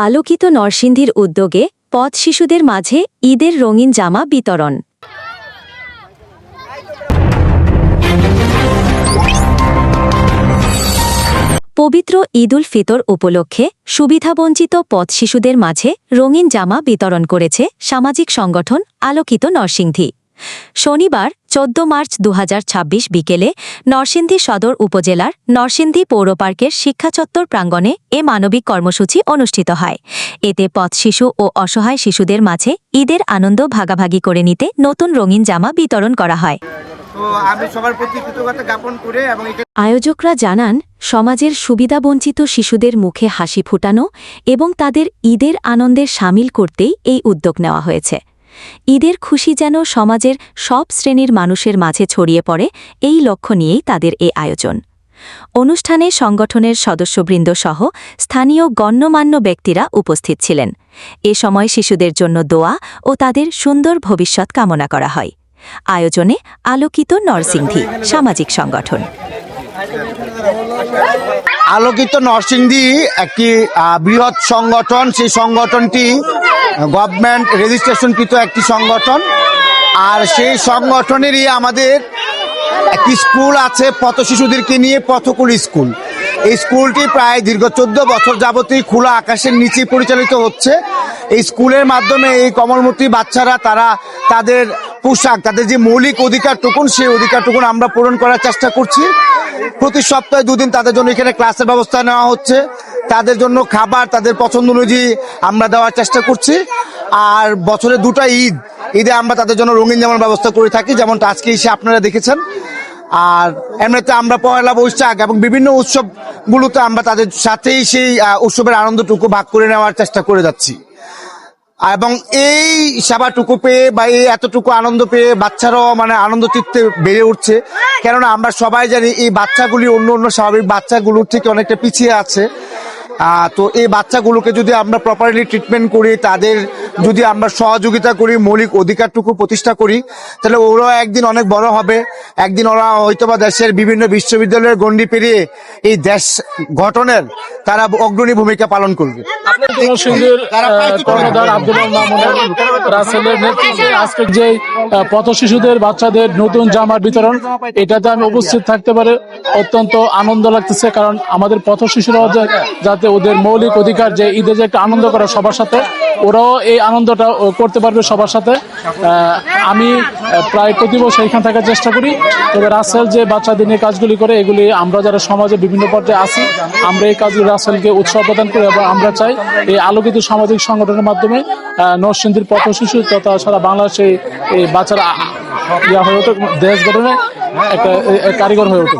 আলোকিত নরসিংদীর উদ্যোগে পথ শিশুদের মাঝে ঈদের রঙিন জামা বিতরণ। পবিত্র ঈদ উল ফিতর উপলক্ষে সুবিধাবঞ্চিত পথ শিশুদের মাঝে রঙিন জামা বিতরণ করেছে সামাজিক সংগঠন আলোকিত নরসিংদী। শনিবার 14 মার্চ 2026 বিকেলে নরসিংদী সদর উপজেলার নরসিংদী পৌরপার্কের শিক্ষাচত্বর প্রাঙ্গণে এ মানবিক কর্মসূচি অনুষ্ঠিত হয়। এতে পথ শিশু ও অসহায় শিশুদের মাঝে ঈদের আনন্দ ভাগাভাগি করে নিতে নতুন রঙিন জামা বিতরণ করা হয়। আয়োজকরা জানান, সমাজের সুবিধাবঞ্চিত শিশুদের মুখে হাসি ফোটানো এবং তাদের ঈদের আনন্দে সামিল করতেই এই উদ্যোগ নেওয়া হয়েছে। ঈদের খুশি যেন সমাজের সব শ্রেণীর মানুষের মাঝে ছড়িয়ে পড়ে, এই লক্ষ্য নিয়েই তাদের এই আয়োজন। অনুষ্ঠানে সংগঠনের সদস্যবৃন্দ সহ স্থানীয় গণ্যমান্য ব্যক্তিরা উপস্থিত ছিলেন। এ সময় শিশুদের জন্য দোয়া ও তাদের সুন্দর ভবিষ্যৎ কামনা করা হয়। আয়োজনে আলোকিত নরসিংদী সামাজিক সংগঠন। আলোকিত নরসিংদী একটি বৃহৎ সংগঠন। সেই সংগঠনটি গভর্নমেন্ট রেজিস্ট্রেশনকৃত একটি সংগঠন। আর সেই সংগঠনেরই আমাদের একটি স্কুল আছে পথ শিশুদেরকে নিয়ে, পথকুল স্কুল। এই স্কুলটি প্রায় দীর্ঘ 14 বছর যাবতই খোলা আকাশের নিচে পরিচালিত হচ্ছে। এই স্কুলের মাধ্যমে এই কমলমতি বাচ্চারা তারা তাদের পোশাক, তাদের যে মৌলিক অধিকারটুকুন, সেই অধিকারটুকুন আমরা পূরণ করার চেষ্টা করছি। প্রতি সপ্তাহে 2 দিন তাদের জন্য এখানে ক্লাসের ব্যবস্থা নেওয়া হচ্ছে। তাদের জন্য খাবার তাদের পছন্দ অনুযায়ী আমরা দেওয়ার চেষ্টা করছি। আর বছরে 2টা ঈদে আমরা তাদের জন্য রঙিন জামার ব্যবস্থা করে থাকি, যেমনটা আজকে এসে আপনারা দেখেছেন। আর এমনিতে আমরা পয়লা বৈশাখ এবং বিভিন্ন উৎসবগুলোতে আমরা তাদের সাথেই সেই উৎসবের আনন্দটুকু ভাগ করে নেওয়ার চেষ্টা করে যাচ্ছি। এবং এই সেবাটুকু পেয়ে বা এই এতটুকু আনন্দ পেয়ে বাচ্চারাও আনন্দ চিত্তে বেড়ে উঠছে। কেননা আমরা সবাই জানি এই বাচ্চাগুলি অন্য স্বাভাবিক বাচ্চাগুলোর থেকে অনেকটা পিছিয়ে আছে। তো এই বাচ্চাগুলোকে যদি আমরা প্রপারলি ট্রিটমেন্ট করি, তাদের যদি আমরা সহযোগিতা করি, মৌলিক অধিকারটুকু প্রতিষ্ঠা করি, তাহলে ওরাও একদিন অনেক বড় হবে। একদিন ওরা হয়তোবা দেশের বিভিন্ন বিশ্ববিদ্যালয়ের গণ্ডি পেরিয়ে এই দেশ গঠনের তারা অগ্রণী ভূমিকা পালন করবে। আজকে যে পথ শিশুদের বাচ্চাদের নতুন জামার বিতরণ, এটাতে আমি উপস্থিত থাকতে পারে অত্যন্ত আনন্দ লাগতেছে। কারণ আমাদের পথ শিশুরাও যাতে ওদের মৌলিক অধিকার যে ঈদে যে একটা আনন্দ করা সবার সাথে, ওরাও এই আনন্দটা করতে পারবে সবার সাথে। আমি প্রায় প্রতি বছর এখানে থাকার চেষ্টা করি। তবে রাসেল যে বাচ্চাদের নিয়ে কাজগুলি করে, এগুলি আমরা যারা সমাজে বিভিন্ন পর্যায়ে আছি, আমরা এই কাজগুলি রাসেলকে উৎসাহ প্রদান করি। এবং আমরা চাই এই আলোকিত সামাজিক সংগঠনের মাধ্যমে নরসিংদীর পথ শিশু তথা সারা বাংলাদেশে এই বাচ্চারা হয়ে ওঠে, দেশ গঠনে একটা কারিগর হয়ে ওঠে।